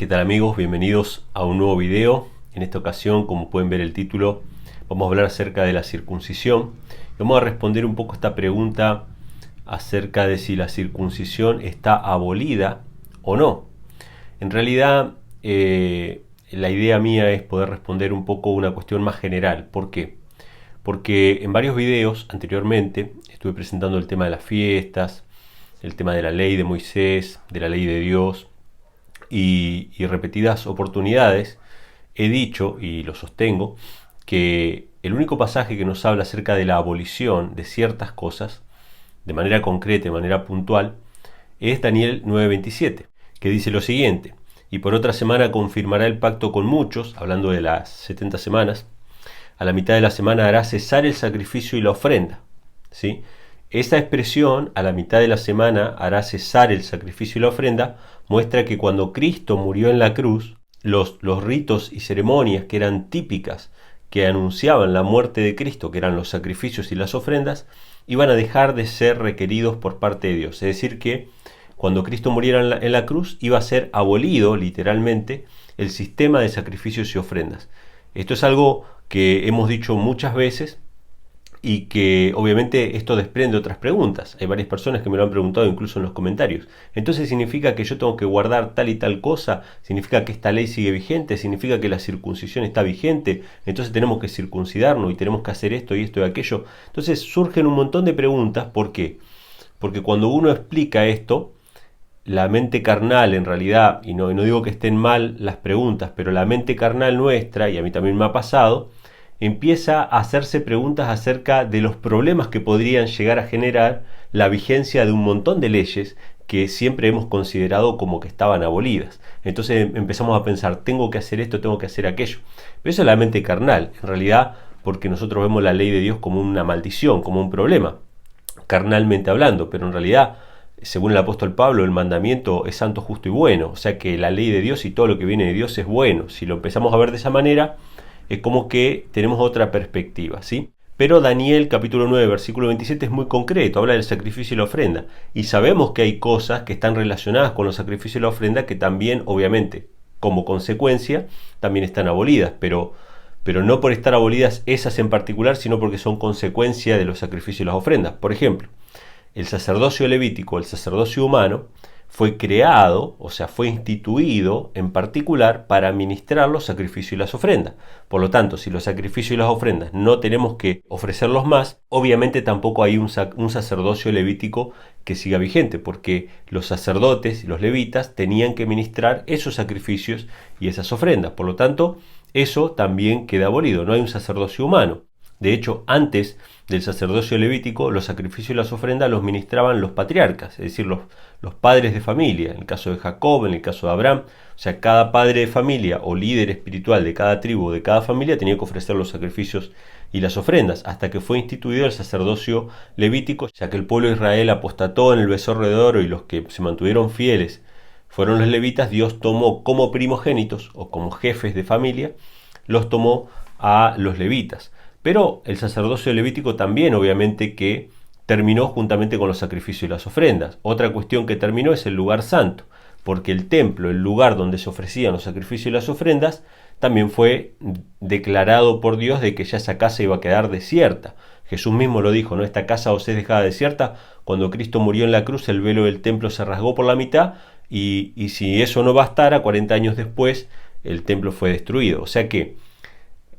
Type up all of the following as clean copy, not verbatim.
¿Qué tal amigos? Bienvenidos a un nuevo video. En esta ocasión, como pueden ver el título, vamos a hablar acerca de la circuncisión. Vamos a responder un poco esta pregunta acerca de si la circuncisión está abolida o no. En realidad, la idea mía es poder responder un poco una cuestión más general. ¿Por qué? Porque en varios videos anteriormente estuve presentando el tema de las fiestas, el tema de la ley de Moisés, de la ley de Dios, y repetidas oportunidades he dicho, y lo sostengo, que el único pasaje que nos habla acerca de la abolición de ciertas cosas, de manera concreta, de manera puntual, es Daniel 9:27, que dice lo siguiente: y por otra semana confirmará el pacto con muchos, hablando de las 70 semanas, a la mitad de la semana hará cesar el sacrificio y la ofrenda. ¿Sí? Esa expresión, a la mitad de la semana hará cesar el sacrificio y la ofrenda, muestra que cuando Cristo murió en la cruz, los ritos y ceremonias que eran típicas, que anunciaban la muerte de Cristo, que eran los sacrificios y las ofrendas, iban a dejar de ser requeridos por parte de Dios. Es decir, que cuando Cristo muriera en la cruz, iba a ser abolido, literalmente, el sistema de sacrificios y ofrendas. Esto es algo que hemos dicho muchas veces, y que obviamente esto desprende otras preguntas. Hay varias personas que me lo han preguntado incluso en los comentarios. Entonces, ¿significa que yo tengo que guardar tal y tal cosa? ¿Significa que esta ley sigue vigente? ¿Significa que la circuncisión está vigente? Entonces tenemos que circuncidarnos y tenemos que hacer esto y esto y aquello. Entonces surgen un montón de preguntas. ¿Por qué? Porque cuando uno explica esto, la mente carnal en realidad, y no digo que estén mal las preguntas, pero la mente carnal nuestra, y a mí también me ha pasado, empieza a hacerse preguntas acerca de los problemas que podrían llegar a generar la vigencia de un montón de leyes que siempre hemos considerado como que estaban abolidas. Entonces empezamos a pensar, tengo que hacer esto, tengo que hacer aquello. Pero eso es la mente carnal, en realidad, porque nosotros vemos la ley de Dios como una maldición, como un problema, carnalmente hablando, pero en realidad, según el apóstol Pablo, el mandamiento es santo, justo y bueno. O sea que la ley de Dios y todo lo que viene de Dios es bueno. Si lo empezamos a ver de esa manera, es como que tenemos otra perspectiva, ¿sí? Pero Daniel capítulo 9 versículo 27 es muy concreto, habla del sacrificio y la ofrenda, y sabemos que hay cosas que están relacionadas con los sacrificios y la ofrenda que también, obviamente, como consecuencia, también están abolidas, pero no por estar abolidas esas en particular, sino porque son consecuencia de los sacrificios y las ofrendas. Por ejemplo, el sacerdocio levítico, el sacerdocio humano, fue creado, o sea, fue instituido en particular para administrar los sacrificios y las ofrendas. Por lo tanto, si los sacrificios y las ofrendas no tenemos que ofrecerlos más, obviamente tampoco hay un sacerdocio levítico que siga vigente, porque los sacerdotes y los levitas tenían que ministrar esos sacrificios y esas ofrendas. Por lo tanto, eso también queda abolido, no hay un sacerdocio humano. De hecho, antes del sacerdocio levítico, los sacrificios y las ofrendas los ministraban los patriarcas, es decir, los padres de familia, en el caso de Jacob, en el caso de Abraham. O sea, cada padre de familia o líder espiritual de cada tribu, de cada familia, tenía que ofrecer los sacrificios y las ofrendas, hasta que fue instituido el sacerdocio levítico, ya que el pueblo de Israel apostató en el becerro de oro y los que se mantuvieron fieles fueron los levitas. Dios tomó como primogénitos o como jefes de familia, los tomó a los levitas. Pero el sacerdocio levítico también, obviamente, que terminó juntamente con los sacrificios y las ofrendas. Otra cuestión que terminó es el lugar santo, porque el templo, el lugar donde se ofrecían los sacrificios y las ofrendas, también fue declarado por Dios de que ya esa casa iba a quedar desierta. Jesús mismo lo dijo, ¿no? Esta casa os es dejada desierta. Cuando Cristo murió en la cruz, el velo del templo se rasgó por la mitad, y si eso no bastara, 40 años después, el templo fue destruido. O sea que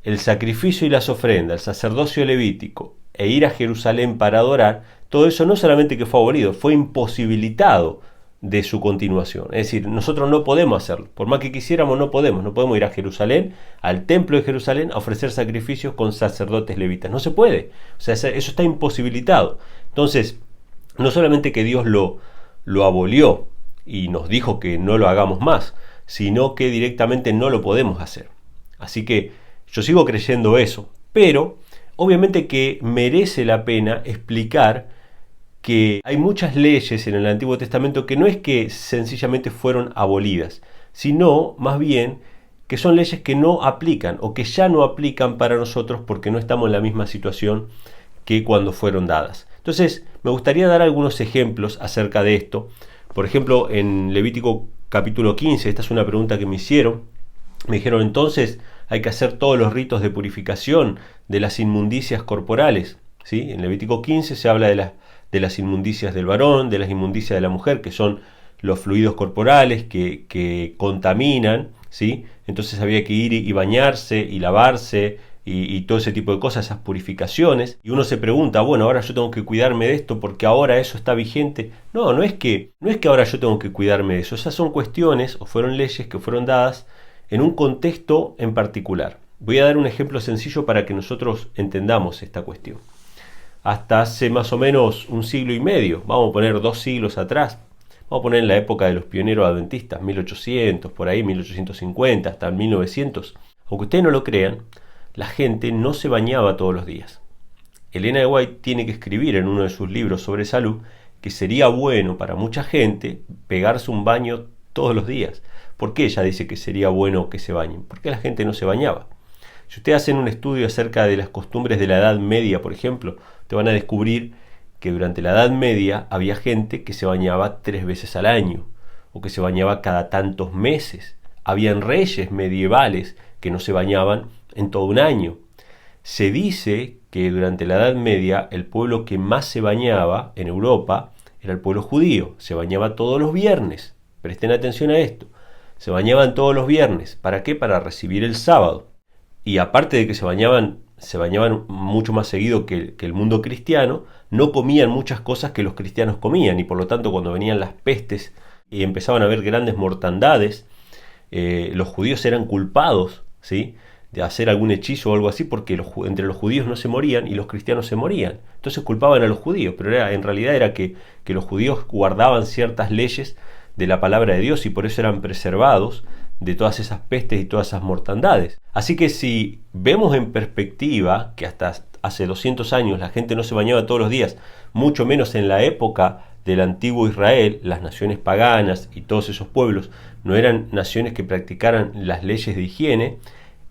el sacrificio y las ofrendas, el sacerdocio levítico e ir a Jerusalén para adorar, todo eso no solamente que fue abolido, fue imposibilitado de su continuación. Es decir, nosotros no podemos hacerlo. Por más que quisiéramos, no podemos ir a Jerusalén, al templo de Jerusalén, a ofrecer sacrificios con sacerdotes levitas. No se puede. O sea, eso está imposibilitado. Entonces, no solamente que Dios lo abolió y nos dijo que no lo hagamos más, sino que directamente no lo podemos hacer. Así que yo sigo creyendo eso, pero obviamente que merece la pena explicar que hay muchas leyes en el Antiguo Testamento que no es que sencillamente fueron abolidas, sino más bien que son leyes que no aplican o que ya no aplican para nosotros porque no estamos en la misma situación que cuando fueron dadas. Entonces, me gustaría dar algunos ejemplos acerca de esto. Por ejemplo, en Levítico capítulo 15, esta es una pregunta que me hicieron. Me dijeron, entonces hay que hacer todos los ritos de purificación de las inmundicias corporales, ¿sí? En Levítico 15 se habla de las inmundicias del varón, de las inmundicias de la mujer, que son los fluidos corporales que contaminan, ¿sí? Entonces había que ir y bañarse y lavarse y todo ese tipo de cosas, esas purificaciones. Y uno se pregunta, bueno, ahora yo tengo que cuidarme de esto porque ahora eso está vigente. No es que ahora yo tengo que cuidarme de eso. Esas son cuestiones o fueron leyes que fueron dadas en un contexto en particular. Voy a dar un ejemplo sencillo para que nosotros entendamos esta cuestión. Hasta hace más o menos un siglo y medio, vamos a poner 2 siglos atrás, vamos a poner en la época de los pioneros adventistas, 1800, por ahí 1850, hasta 1900. Aunque ustedes no lo crean, la gente no se bañaba todos los días. Elena de White tiene que escribir en uno de sus libros sobre salud que sería bueno para mucha gente pegarse un baño todos los días. ¿Por qué ella dice que sería bueno que se bañen? Porque la gente no se bañaba. Si ustedes hacen un estudio acerca de las costumbres de la Edad Media, por ejemplo, te van a descubrir que durante la Edad Media había gente que se bañaba 3 veces al año, o que se bañaba cada tantos meses. Habían reyes medievales que no se bañaban en todo un año. Se dice que durante la Edad Media el pueblo que más se bañaba en Europa era el pueblo judío. Se bañaba todos los viernes. Presten atención a esto. Se bañaban todos los viernes. ¿Para qué? Para recibir el sábado. Y aparte de que se bañaban mucho más seguido que el mundo cristiano, no comían muchas cosas que los cristianos comían. Y por lo tanto, cuando venían las pestes y empezaban a haber grandes mortandades, los judíos eran culpados, ¿sí?, de hacer algún hechizo o algo así, porque entre los judíos no se morían y los cristianos se morían. Entonces culpaban a los judíos, pero en realidad era que los judíos guardaban ciertas leyes de la palabra de Dios y por eso eran preservados de todas esas pestes y todas esas mortandades. Así que si vemos en perspectiva que hasta hace 200 años la gente no se bañaba todos los días, mucho menos en la época del antiguo Israel, las naciones paganas y todos esos pueblos no eran naciones que practicaran las leyes de higiene,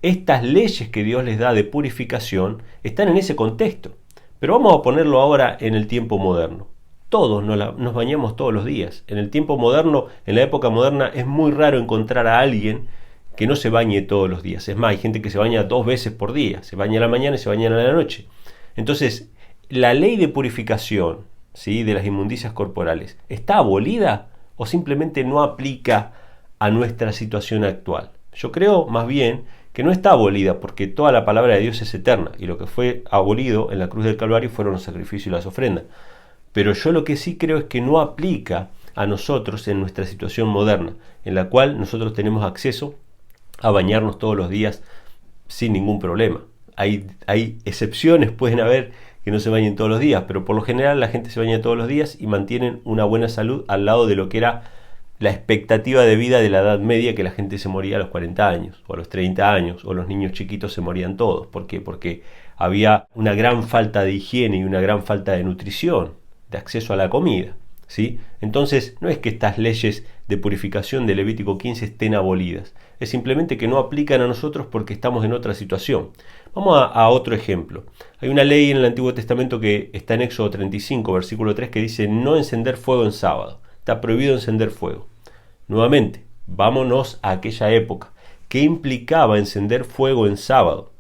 estas leyes que Dios les da de purificación están en ese contexto. Pero vamos a ponerlo ahora en el tiempo moderno. Todos nos bañamos todos los días. En el tiempo moderno, en la época moderna, es muy raro encontrar a alguien que no se bañe todos los días. Es más, hay gente que se baña 2 veces por día. Se baña a la mañana y se baña a la noche. Entonces, la ley de purificación, ¿sí?, de las inmundicias corporales, ¿está abolida o simplemente no aplica a nuestra situación actual? Yo creo más bien que no está abolida, porque toda la palabra de Dios es eterna, y lo que fue abolido en la cruz del Calvario fueron los sacrificios y las ofrendas. Pero yo lo que sí creo es que no aplica a nosotros en nuestra situación moderna, en la cual nosotros tenemos acceso a bañarnos todos los días sin ningún problema. Hay excepciones, pueden haber que no se bañen todos los días, pero por lo general la gente se baña todos los días y mantienen una buena salud al lado de lo que era la expectativa de vida de la Edad Media, que la gente se moría a los 40 años, o a los 30 años, o los niños chiquitos se morían todos. ¿Por qué? Porque había una gran falta de higiene y una gran falta de nutrición, de acceso a la comida, ¿sí? Entonces, no es que estas leyes de purificación de Levítico 15 estén abolidas, es simplemente que no aplican a nosotros porque estamos en otra situación. Vamos a otro ejemplo. Hay una ley en el Antiguo Testamento que está en Éxodo 35, versículo 3, que dice no encender fuego en sábado. Está prohibido encender fuego. Nuevamente, vámonos a aquella época. ¿Qué implicaba encender fuego en sábado?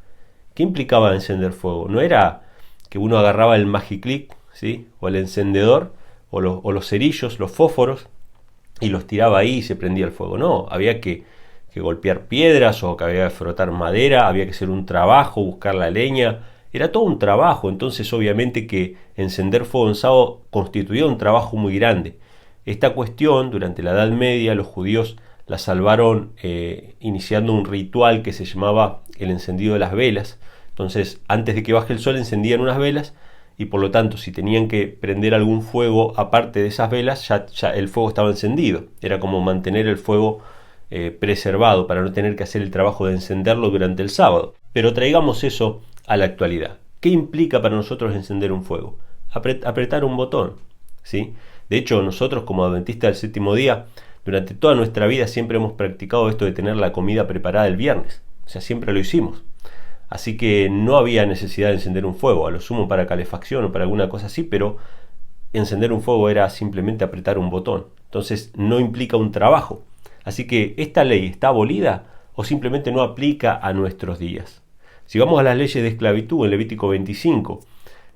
¿Qué implicaba encender fuego? No era que uno agarraba el magiclick, ¿sí?, o el encendedor, o los cerillos, los fósforos, y los tiraba ahí y se prendía el fuego. No, había que golpear piedras, o que había que frotar madera, había que hacer un trabajo, buscar la leña. Era todo un trabajo. Entonces obviamente que encender fuego en sábado constituía un trabajo muy grande. Esta cuestión, durante la Edad Media, los judíos la salvaron iniciando un ritual que se llamaba el encendido de las velas. Entonces, antes de que baje el sol, encendían unas velas, y por lo tanto, si tenían que prender algún fuego aparte de esas velas, ya el fuego estaba encendido. Era como mantener el fuego preservado, para no tener que hacer el trabajo de encenderlo durante el sábado. Pero traigamos eso a la actualidad. ¿Qué implica para nosotros encender un fuego? Apretar un botón, ¿sí? De hecho, nosotros como adventistas del séptimo día, durante toda nuestra vida siempre hemos practicado esto de tener la comida preparada el viernes. O sea, siempre lo hicimos. Así que no había necesidad de encender un fuego, a lo sumo para calefacción o para alguna cosa así, pero encender un fuego era simplemente apretar un botón. Entonces no implica un trabajo. Así que esta ley está abolida o simplemente no aplica a nuestros días. Si vamos a las leyes de esclavitud en Levítico 25,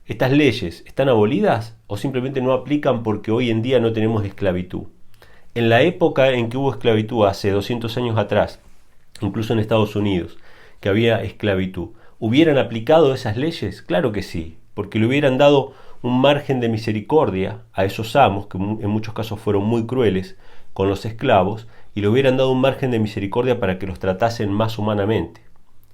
¿estas leyes están abolidas o simplemente no aplican porque hoy en día no tenemos esclavitud? En la época en que hubo esclavitud, hace 200 años atrás, incluso en Estados Unidos, que había esclavitud, ¿hubieran aplicado esas leyes? Claro que sí, porque le hubieran dado un margen de misericordia a esos amos, que en muchos casos fueron muy crueles con los esclavos, y le hubieran dado un margen de misericordia para que los tratasen más humanamente,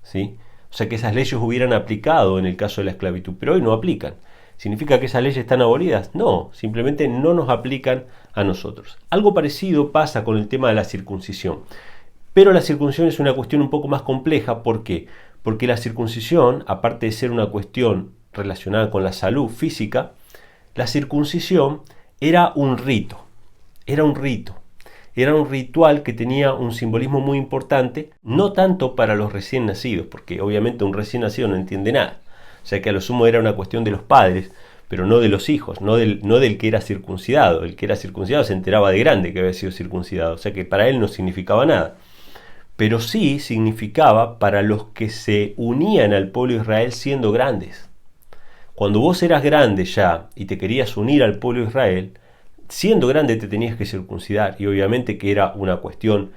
¿sí? O sea que esas leyes hubieran aplicado en el caso de la esclavitud, pero hoy no aplican. ¿Significa que esas leyes están abolidas? No, simplemente no nos aplican a nosotros. Algo parecido pasa con el tema de la circuncisión. Pero la circuncisión es una cuestión un poco más compleja. ¿Por qué? Porque la circuncisión, aparte de ser una cuestión relacionada con la salud física, la circuncisión era un rito. Era un ritual que tenía un simbolismo muy importante, no tanto para los recién nacidos, porque obviamente un recién nacido no entiende nada. O sea que a lo sumo era una cuestión de los padres, pero no de los hijos, no del que era circuncidado. El que era circuncidado se enteraba de grande que había sido circuncidado, o sea que para él no significaba nada. Pero sí significaba para los que se unían al pueblo de Israel siendo grandes. Cuando vos eras grande ya y te querías unir al pueblo de Israel, siendo grande te tenías que circuncidar, y obviamente que era una cuestión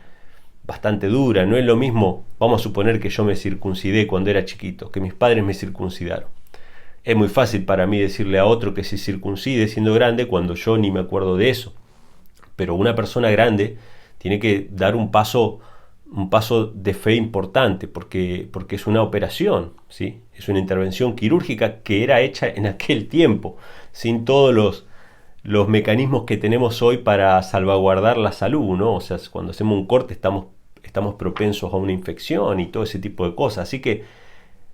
bastante dura. No es lo mismo, vamos a suponer que yo me circuncidé cuando era chiquito, que mis padres me circuncidaron. Es muy fácil para mí decirle a otro que se circuncide siendo grande cuando yo ni me acuerdo de eso. Pero una persona grande tiene que dar un paso de fe importante, porque es una operación, ¿sí? Es una intervención quirúrgica que era hecha en aquel tiempo, sin todos los mecanismos que tenemos hoy para salvaguardar la salud, ¿no? O sea, cuando hacemos un corte estamos propensos a una infección y todo ese tipo de cosas. Así que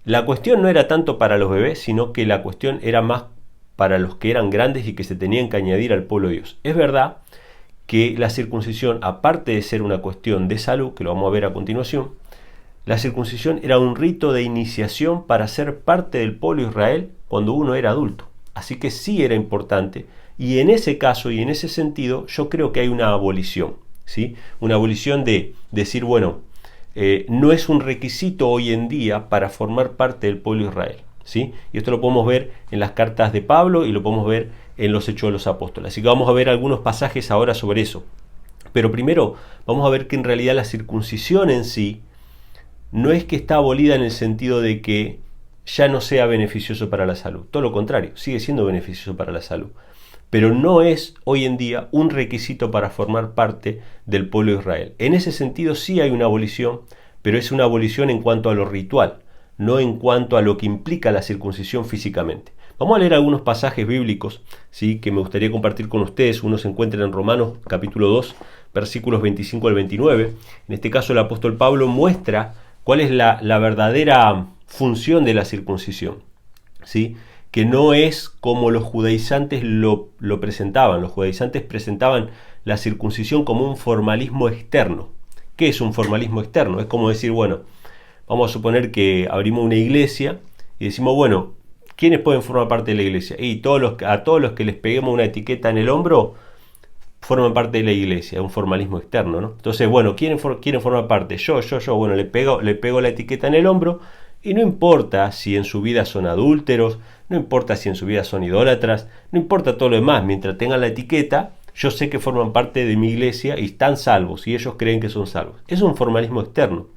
la cuestión no era tanto para los bebés, sino que la cuestión era más para los que eran grandes y que se tenían que añadir al pueblo de Dios. Es verdad que la circuncisión, aparte de ser una cuestión de salud, que lo vamos a ver a continuación, la circuncisión era un rito de iniciación para ser parte del pueblo de Israel cuando uno era adulto. Así que sí era importante, y en ese caso y en ese sentido yo creo que hay una abolición, ¿sí? Una abolición de decir, bueno, no es un requisito hoy en día para formar parte del pueblo de Israel, ¿sí? Y esto lo podemos ver en las cartas de Pablo y lo podemos ver en los Hechos de los Apóstoles. Así que vamos a ver algunos pasajes ahora sobre eso. Pero primero vamos a ver que en realidad la circuncisión en sí no es que está abolida en el sentido de que ya no sea beneficioso para la salud. Todo lo contrario, sigue siendo beneficioso para la salud. Pero no es hoy en día un requisito para formar parte del pueblo de Israel. En ese sentido sí hay una abolición, pero es una abolición en cuanto a lo ritual, no en cuanto a lo que implica la circuncisión físicamente. Vamos a leer algunos pasajes bíblicos, ¿sí?, que me gustaría compartir con ustedes. Uno se encuentra en Romanos capítulo 2, versículos 25 al 29. En este caso el apóstol Pablo muestra cuál es la verdadera función de la circuncisión, ¿sí?, que no es como los judaizantes lo presentaban. Los judaizantes presentaban la circuncisión como un formalismo externo. ¿Qué es un formalismo externo? Es como decir, bueno, vamos a suponer que abrimos una iglesia y decimos, bueno, ¿quiénes pueden formar parte de la iglesia? Y a todos los que les peguemos una etiqueta en el hombro forman parte de la iglesia. Es un formalismo externo, ¿no? Entonces, bueno, ¿quiénes forman parte? Yo. Bueno, le pego la etiqueta en el hombro, y no importa si en su vida son adúlteros, no importa si en su vida son idólatras, no importa todo lo demás, mientras tengan la etiqueta, yo sé que forman parte de mi iglesia y están salvos, y ellos creen que son salvos. Es un formalismo externo.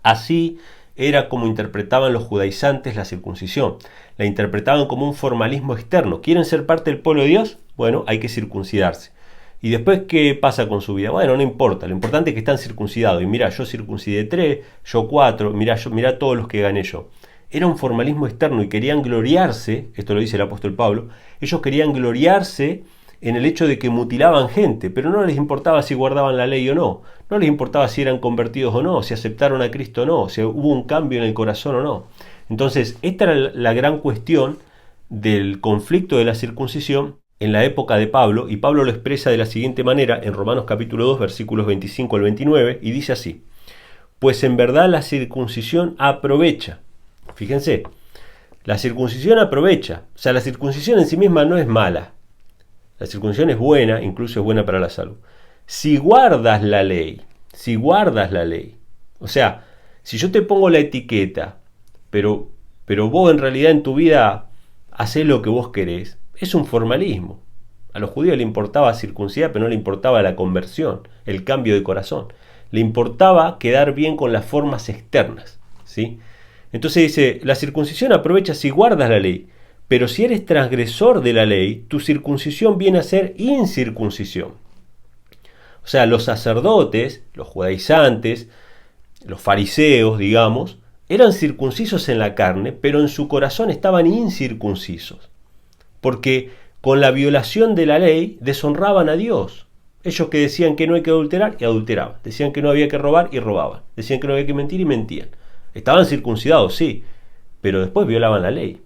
Así era como interpretaban los judaizantes la circuncisión. La interpretaban como un formalismo externo. ¿Quieren ser parte del pueblo de Dios? Bueno, hay que circuncidarse. Y después, ¿qué pasa con su vida? Bueno, no importa, lo importante es que están circuncidados. Y mira, yo circuncidé 3, yo 4, mira todos los que gané yo. Era un formalismo externo y querían gloriarse, esto lo dice el apóstol Pablo, ellos querían gloriarse en el hecho de que mutilaban gente, pero no les importaba si guardaban la ley o no, no les importaba si eran convertidos o no, si aceptaron a Cristo o no, si hubo un cambio en el corazón o no. Entonces, esta era la gran cuestión del conflicto de la circuncisión en la época de Pablo, y Pablo lo expresa de la siguiente manera en Romanos capítulo 2, versículos 25 al 29, y dice así: pues en verdad la circuncisión aprovecha. Fíjense, la circuncisión aprovecha. O sea, la circuncisión en sí misma no es mala. La circuncisión es buena, incluso es buena para la salud. Si guardas la ley, si guardas la ley. O sea, si yo te pongo la etiqueta, pero vos en realidad en tu vida hacés lo que vos querés, es un formalismo. A los judíos le importaba circuncidar, pero no le importaba la conversión, el cambio de corazón. Le importaba quedar bien con las formas externas, ¿sí? Entonces dice, la circuncisión aprovecha si guardas la ley, pero si eres transgresor de la ley, tu circuncisión viene a ser incircuncisión. O sea, los sacerdotes, los judaizantes, los fariseos, digamos, eran circuncisos en la carne, pero en su corazón estaban incircuncisos. Porque con la violación de la ley deshonraban a Dios. Ellos que decían que no hay que adulterar, y adulteraban. Decían que no había que robar, y robaban. Decían que no había que mentir, y mentían. Estaban circuncidados, sí, pero después violaban la ley.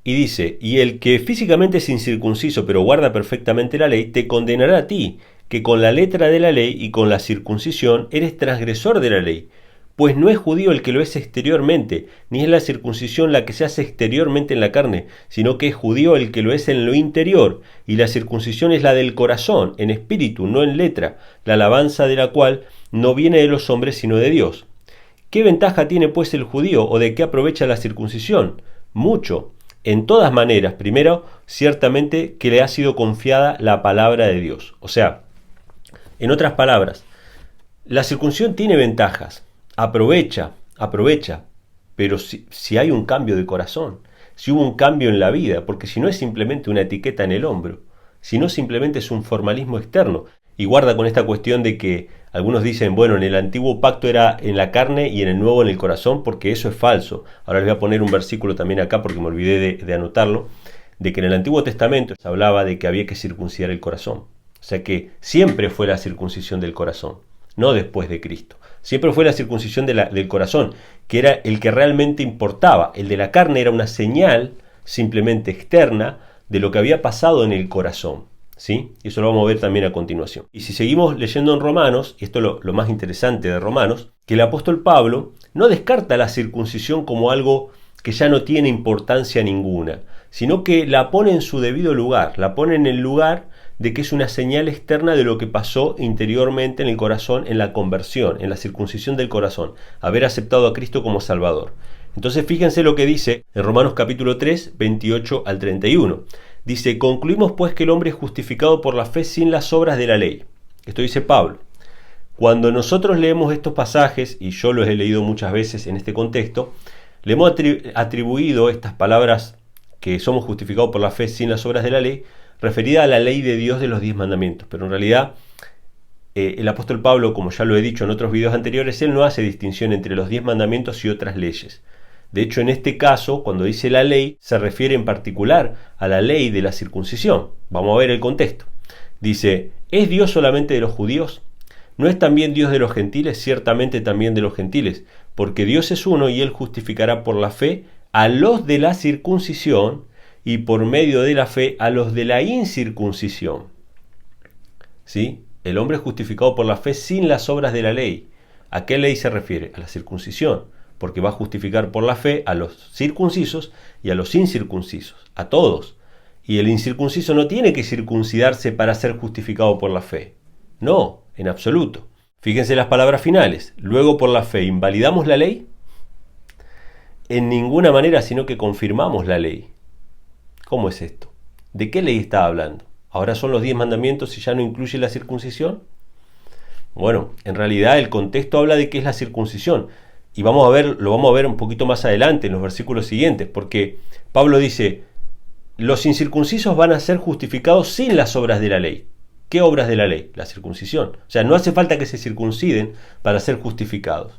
Y dice, y el que físicamente es incircunciso, pero guarda perfectamente la ley, te condenará a ti, que con la letra de la ley y con la circuncisión eres transgresor de la ley. Pues no es judío el que lo es exteriormente, ni es la circuncisión la que se hace exteriormente en la carne, sino que es judío el que lo es en lo interior, y la circuncisión es la del corazón, en espíritu, no en letra, la alabanza de la cual no viene de los hombres, sino de Dios. ¿Qué ventaja tiene pues el judío, o de qué aprovecha la circuncisión? Mucho. En todas maneras, primero, ciertamente que le ha sido confiada la palabra de Dios. O sea, en otras palabras, la circuncisión tiene ventajas. Aprovecha, pero si hay un cambio de corazón, si hubo un cambio en la vida, porque si no es simplemente una etiqueta en el hombro, si no simplemente es un formalismo externo, y guarda con esta cuestión de que algunos dicen, bueno, en el antiguo pacto era en la carne y en el nuevo en el corazón, porque eso es falso. Ahora les voy a poner un versículo también acá, porque me olvidé de anotarlo, de que en el Antiguo Testamento se hablaba de que había que circuncidar el corazón. O sea que siempre fue la circuncisión del corazón, no después de Cristo. Siempre fue la circuncisión del corazón, que era el que realmente importaba. El de la carne era una señal simplemente externa de lo que había pasado en el corazón, ¿sí? Y eso lo vamos a ver también a continuación. Y si seguimos leyendo en Romanos, y esto es lo más interesante de Romanos, que el apóstol Pablo no descarta la circuncisión como algo que ya no tiene importancia ninguna, sino que la pone en su debido lugar, la pone en el lugar de que es una señal externa de lo que pasó interiormente en el corazón, en la conversión, en la circuncisión del corazón, haber aceptado a Cristo como Salvador. Entonces fíjense lo que dice en Romanos capítulo 3, 28 al 31. Dice, concluimos pues que el hombre es justificado por la fe sin las obras de la ley. Esto dice Pablo. Cuando nosotros leemos estos pasajes, y yo los he leído muchas veces en este contexto, le hemos atribuido estas palabras que somos justificados por la fe sin las obras de la ley, referida a la ley de Dios de los 10 mandamientos. Pero en realidad el apóstol Pablo, como ya lo he dicho en otros videos anteriores, él no hace distinción entre los 10 mandamientos y otras leyes. De hecho, en este caso, cuando dice la ley, se refiere en particular a la ley de la circuncisión. Vamos a ver el contexto. Dice, ¿es Dios solamente de los judíos? ¿No es también Dios de los gentiles? Ciertamente también de los gentiles, porque Dios es uno y Él justificará por la fe a los de la circuncisión y por medio de la fe a los de la incircuncisión. ¿Sí? El hombre es justificado por la fe sin las obras de la ley. ¿A qué ley se refiere? A la circuncisión, porque va a justificar por la fe a los circuncisos y a los incircuncisos, a todos. Y el incircunciso no tiene que circuncidarse para ser justificado por la fe. No, en absoluto. Fíjense las palabras finales. Luego por la fe, ¿invalidamos la ley? En ninguna manera, sino que confirmamos la ley. ¿Cómo es esto? ¿De qué ley está hablando? ¿Ahora son los 10 mandamientos y ya no incluye la circuncisión? Bueno, en realidad el contexto habla de qué es la circuncisión. Y lo vamos a ver un poquito más adelante en los versículos siguientes, porque Pablo dice, los incircuncisos van a ser justificados sin las obras de la ley. ¿Qué obras de la ley? La circuncisión. O sea, no hace falta que se circunciden para ser justificados.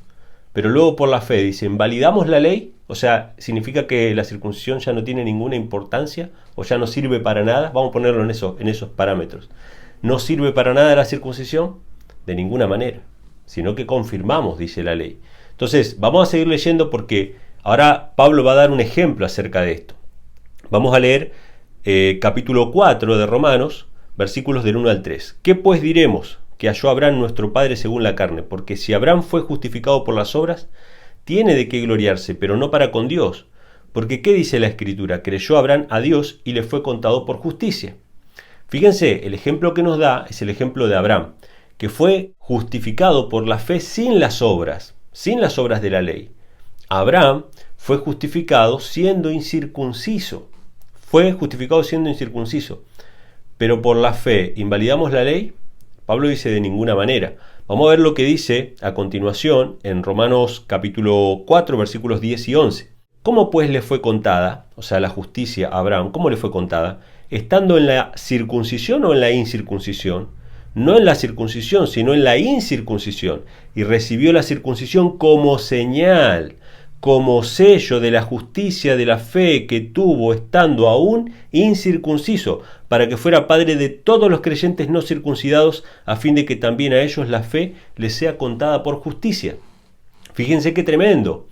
Pero luego por la fe dicen, ¿validamos la ley? O sea, ¿significa que la circuncisión ya no tiene ninguna importancia o ya no sirve para nada? Vamos a ponerlo en esos parámetros. ¿No sirve para nada la circuncisión? De ninguna manera, sino que confirmamos, dice la ley. Entonces, vamos a seguir leyendo porque ahora Pablo va a dar un ejemplo acerca de esto. Vamos a leer capítulo 4 de Romanos, versículos del 1 al 3. ¿Qué pues diremos? Que halló Abraham nuestro padre según la carne, porque si Abraham fue justificado por las obras, tiene de qué gloriarse, pero no para con Dios. Porque ¿qué dice la Escritura? Creyó Abraham a Dios y le fue contado por justicia. Fíjense, el ejemplo que nos da es el ejemplo de Abraham, que fue justificado por la fe sin las obras de la ley. Abraham fue justificado siendo incircunciso. Pero por la fe, ¿invalidamos la ley? Pablo dice de ninguna manera. Vamos a ver lo que dice a continuación en Romanos capítulo 4, versículos 10 y 11. ¿Cómo pues le fue contada, o sea, la justicia a Abraham, cómo le fue contada? ¿Estando en la circuncisión o en la incircuncisión? No en la circuncisión, sino en la incircuncisión. Y recibió la circuncisión como señal, como sello de la justicia de la fe que tuvo estando aún incircunciso, para que fuera padre de todos los creyentes no circuncidados, a fin de que también a ellos la fe les sea contada por justicia. Fíjense qué tremendo.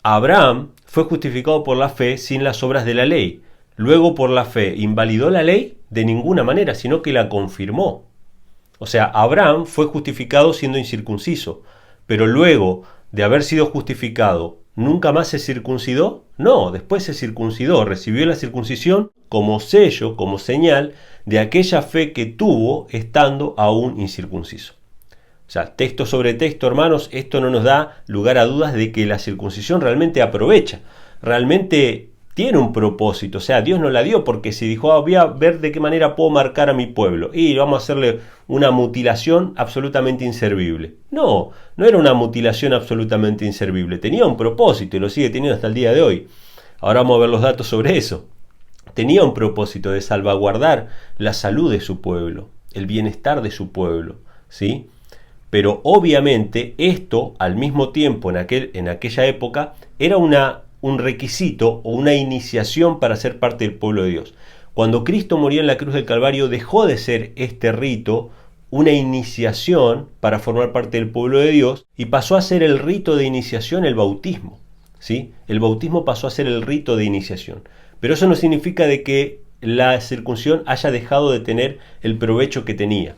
Abraham fue justificado por la fe sin las obras de la ley. Luego, por la fe, ¿invalidó la ley? De ninguna manera, sino que la confirmó. O sea, Abraham fue justificado siendo incircunciso, pero luego de haber sido justificado, ¿nunca más se circuncidó? No, después se circuncidó, recibió la circuncisión como sello, como señal de aquella fe que tuvo estando aún incircunciso. O sea, texto sobre texto, hermanos, esto no nos da lugar a dudas de que la circuncisión realmente aprovecha, realmente tiene un propósito. O sea, Dios nos la dio porque se dijo, voy a ver de qué manera puedo marcar a mi pueblo y vamos a hacerle una mutilación absolutamente inservible. No era una mutilación absolutamente inservible, tenía un propósito y lo sigue teniendo hasta el día de hoy. Ahora vamos a ver los datos sobre eso. Tenía un propósito de salvaguardar la salud de su pueblo, el bienestar de su pueblo, ¿sí? Pero obviamente esto al mismo tiempo en aquella época era un requisito o una iniciación para ser parte del pueblo de Dios. Cuando Cristo murió en la cruz del Calvario dejó de ser este rito una iniciación para formar parte del pueblo de Dios y pasó a ser el rito de iniciación el bautismo, ¿sí? El bautismo pasó a ser el rito de iniciación. Pero eso no significa de que la circuncisión haya dejado de tener el provecho que tenía,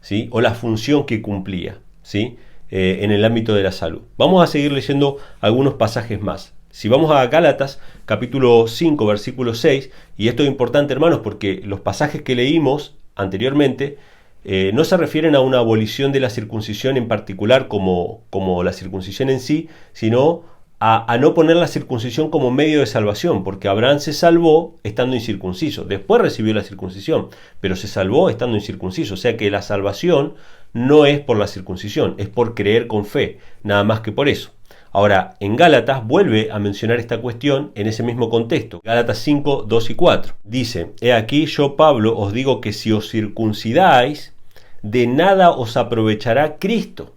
¿sí? O la función que cumplía, ¿sí? En el ámbito de la salud. Vamos a seguir leyendo algunos pasajes más. Si vamos a Gálatas, capítulo 5, versículo 6, y esto es importante, hermanos, porque los pasajes que leímos anteriormente no se refieren a una abolición de la circuncisión en particular como la circuncisión en sí, sino a no poner la circuncisión como medio de salvación, porque Abraham se salvó estando incircunciso, después recibió la circuncisión, pero se salvó estando incircunciso, o sea que la salvación no es por la circuncisión, es por creer con fe, nada más que por eso. Ahora, en Gálatas vuelve a mencionar esta cuestión en ese mismo contexto. Gálatas 5, 2 y 4. Dice, he aquí yo, Pablo, os digo que si os circuncidáis, de nada os aprovechará Cristo.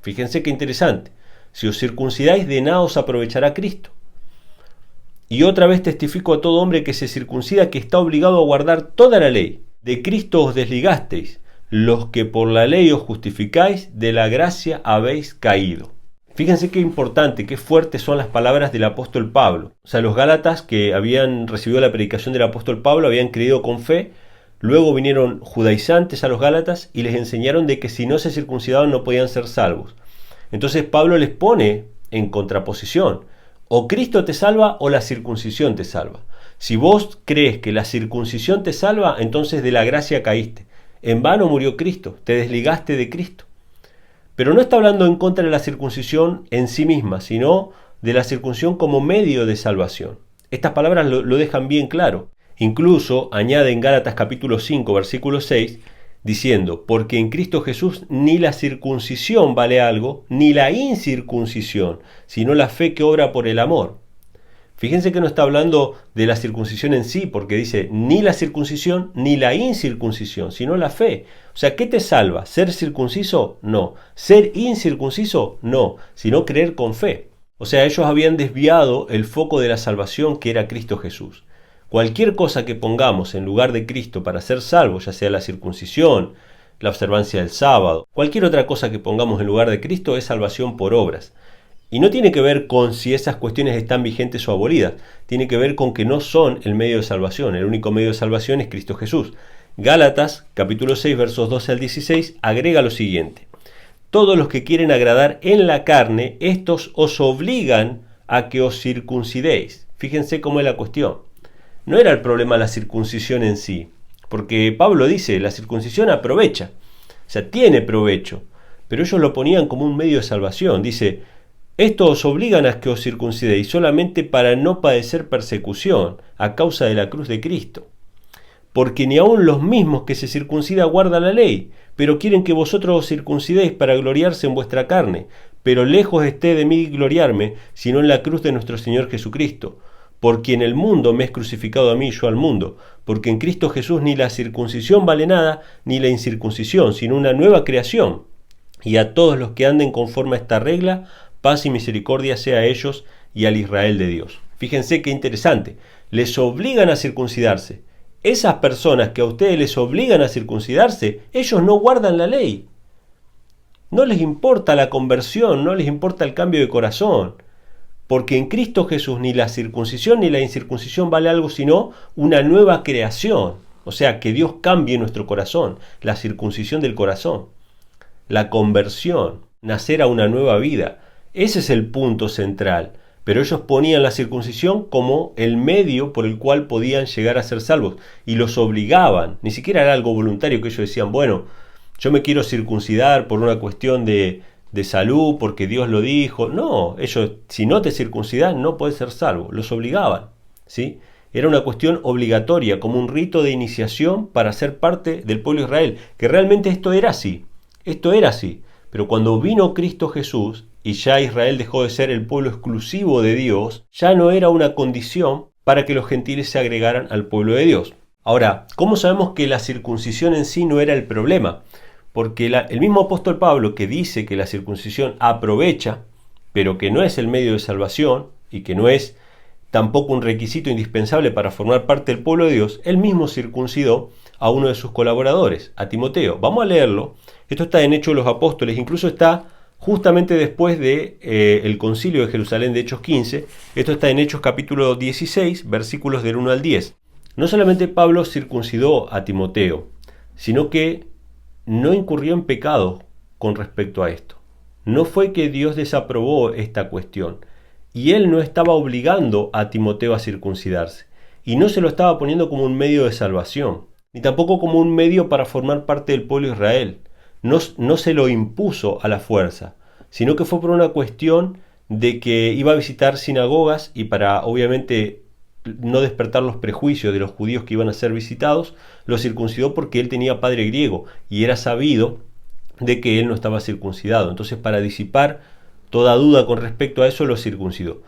Fíjense qué interesante. Si os circuncidáis, de nada os aprovechará Cristo. Y otra vez testifico a todo hombre que se circuncida que está obligado a guardar toda la ley. De Cristo os desligasteis. Los que por la ley os justificáis, de la gracia habéis caído. Fíjense qué importante, qué fuertes son las palabras del apóstol Pablo. O sea, los gálatas que habían recibido la predicación del apóstol Pablo habían creído con fe, luego vinieron judaizantes a los gálatas y les enseñaron de que si no se circuncidaban no podían ser salvos. Entonces Pablo les pone en contraposición, o Cristo te salva o la circuncisión te salva. Si vos crees que la circuncisión te salva, entonces de la gracia caíste. En vano murió Cristo, te desligaste de Cristo. Pero no está hablando en contra de la circuncisión en sí misma, sino de la circuncisión como medio de salvación. Estas palabras lo dejan bien claro. Incluso añade en Gálatas capítulo 5, versículo 6, diciendo, porque en Cristo Jesús ni la circuncisión vale algo, ni la incircuncisión, sino la fe que obra por el amor. Fíjense que no está hablando de la circuncisión en sí, porque dice ni la circuncisión ni la incircuncisión, sino la fe. O sea, ¿qué te salva? ¿Ser circunciso? No. ¿Ser incircunciso? No, sino creer con fe. O sea, ellos habían desviado el foco de la salvación que era Cristo Jesús. Cualquier cosa que pongamos en lugar de Cristo para ser salvos, ya sea la circuncisión, la observancia del sábado, cualquier otra cosa que pongamos en lugar de Cristo es salvación por obras. Y no tiene que ver con si esas cuestiones están vigentes o abolidas, tiene que ver con que no son el medio de salvación, el único medio de salvación es Cristo Jesús. Gálatas, capítulo 6, versos 12 al 16, agrega lo siguiente. Todos los que quieren agradar en la carne, estos os obligan a que os circuncidéis. Fíjense cómo es la cuestión. No era el problema la circuncisión en sí, porque Pablo dice, la circuncisión aprovecha. O sea, tiene provecho, pero ellos lo ponían como un medio de salvación. Dice, esto os obligan a que os circuncidéis solamente para no padecer persecución a causa de la cruz de Cristo. Porque ni aun los mismos que se circuncidan guardan la ley, pero quieren que vosotros os circuncidéis para gloriarse en vuestra carne. Pero lejos esté de mí gloriarme, sino en la cruz de nuestro Señor Jesucristo. Por quien el mundo me es crucificado a mí y yo al mundo. Porque en Cristo Jesús ni la circuncisión vale nada, ni la incircuncisión, sino una nueva creación. Y a todos los que anden conforme a esta regla, paz y misericordia sea a ellos y al Israel de Dios. Fíjense qué interesante. Les obligan a circuncidarse. Esas personas que a ustedes les obligan a circuncidarse, ellos no guardan la ley. No les importa la conversión, no les importa el cambio de corazón. Porque en Cristo Jesús ni la circuncisión ni la incircuncisión vale algo sino una nueva creación. O sea, que Dios cambie nuestro corazón, la circuncisión del corazón, la conversión, nacer a una nueva vida. Ese es el punto central. Pero ellos ponían la circuncisión como el medio por el cual podían llegar a ser salvos. Y los obligaban. Ni siquiera era algo voluntario que ellos decían, bueno, yo me quiero circuncidar por una cuestión de salud, porque Dios lo dijo. No, ellos, si no te circuncidas, no puedes ser salvo. Los obligaban, ¿sí? Era una cuestión obligatoria, como un rito de iniciación para ser parte del pueblo de Israel. Que realmente esto era así. Esto era así. Pero cuando vino Cristo Jesús, y ya Israel dejó de ser el pueblo exclusivo de Dios, ya no era una condición para que los gentiles se agregaran al pueblo de Dios. Ahora, ¿cómo sabemos que la circuncisión en sí no era el problema? Porque el mismo apóstol Pablo, que dice que la circuncisión aprovecha, pero que no es el medio de salvación y que no es tampoco un requisito indispensable para formar parte del pueblo de Dios, él mismo circuncidó a uno de sus colaboradores, a Timoteo. Vamos a leerlo. Esto está en Hechos de los Apóstoles, incluso está justamente después de el concilio de Jerusalén de Hechos 15. Esto está en Hechos capítulo 16, versículos del 1 al 10. No solamente Pablo circuncidó a Timoteo, sino que no incurrió en pecado con respecto a esto. No fue que Dios desaprobó esta cuestión, y él no estaba obligando a Timoteo a circuncidarse, y no se lo estaba poniendo como un medio de salvación, ni tampoco como un medio para formar parte del pueblo de Israel. No se lo impuso a la fuerza, sino que fue por una cuestión de que iba a visitar sinagogas y para obviamente no despertar los prejuicios de los judíos que iban a ser visitados, lo circuncidó porque él tenía padre griego y era sabido de que él no estaba circuncidado. Entonces, para disipar toda duda con respecto a eso, lo circuncidó.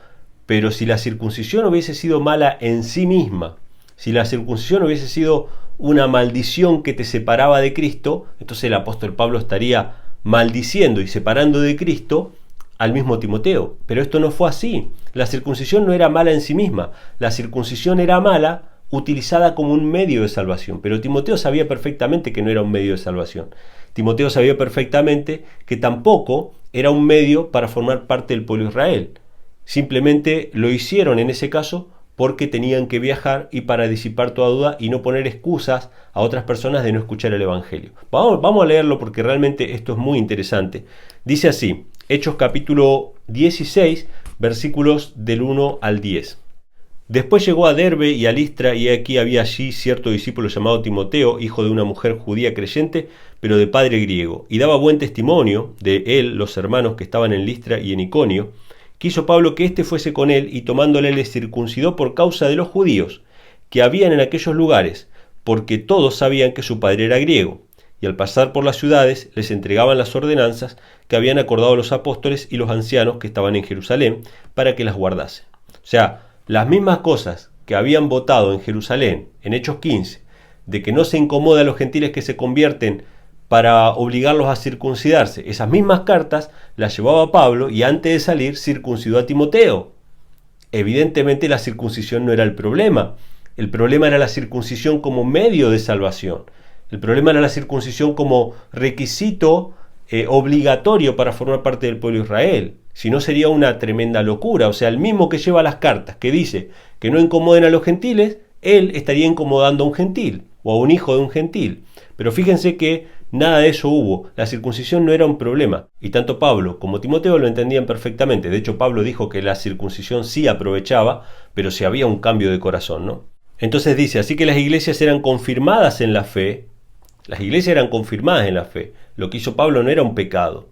Pero si la circuncisión hubiese sido mala en sí misma, si la circuncisión hubiese sido una maldición que te separaba de Cristo, entonces el apóstol Pablo estaría maldiciendo y separando de Cristo al mismo Timoteo. Pero esto no fue así. La circuncisión no era mala en sí misma. La circuncisión era mala utilizada como un medio de salvación. Pero Timoteo sabía perfectamente que no era un medio de salvación. Timoteo sabía perfectamente que tampoco era un medio para formar parte del pueblo de Israel. Simplemente lo hicieron en ese caso porque tenían que viajar y para disipar toda duda y no poner excusas a otras personas de no escuchar el Evangelio. Vamos a leerlo porque realmente esto es muy interesante. Dice así, Hechos capítulo 16, versículos del 1 al 10. Después llegó a Derbe y a Listra, y aquí había allí cierto discípulo llamado Timoteo, hijo de una mujer judía creyente, pero de padre griego, y daba buen testimonio de él los hermanos que estaban en Listra y en Iconio. Quiso Pablo que éste fuese con él, y tomándole le circuncidó por causa de los judíos que habían en aquellos lugares, porque todos sabían que su padre era griego, y al pasar por las ciudades les entregaban las ordenanzas que habían acordado los apóstoles y los ancianos que estaban en Jerusalén, para que las guardasen. O sea, las mismas cosas que habían votado en Jerusalén, en Hechos 15, de que no se incomoda a los gentiles que se convierten para obligarlos a circuncidarse, esas mismas cartas las llevaba Pablo y antes de salir circuncidó a Timoteo. Evidentemente la circuncisión no era el problema era la circuncisión como medio de salvación. El problema era la circuncisión como requisito obligatorio para formar parte del pueblo de Israel. Si no, sería una tremenda locura. O sea, el mismo que lleva las cartas, que dice que no incomoden a los gentiles, él estaría incomodando a un gentil o a un hijo de un gentil. Pero fíjense que nada de eso hubo. La circuncisión no era un problema. Y tanto Pablo como Timoteo lo entendían perfectamente. De hecho, Pablo dijo que la circuncisión sí aprovechaba, pero si había un cambio de corazón, ¿no? Entonces dice, así que las iglesias eran confirmadas en la fe. Las iglesias eran confirmadas en la fe. Lo que hizo Pablo no era un pecado.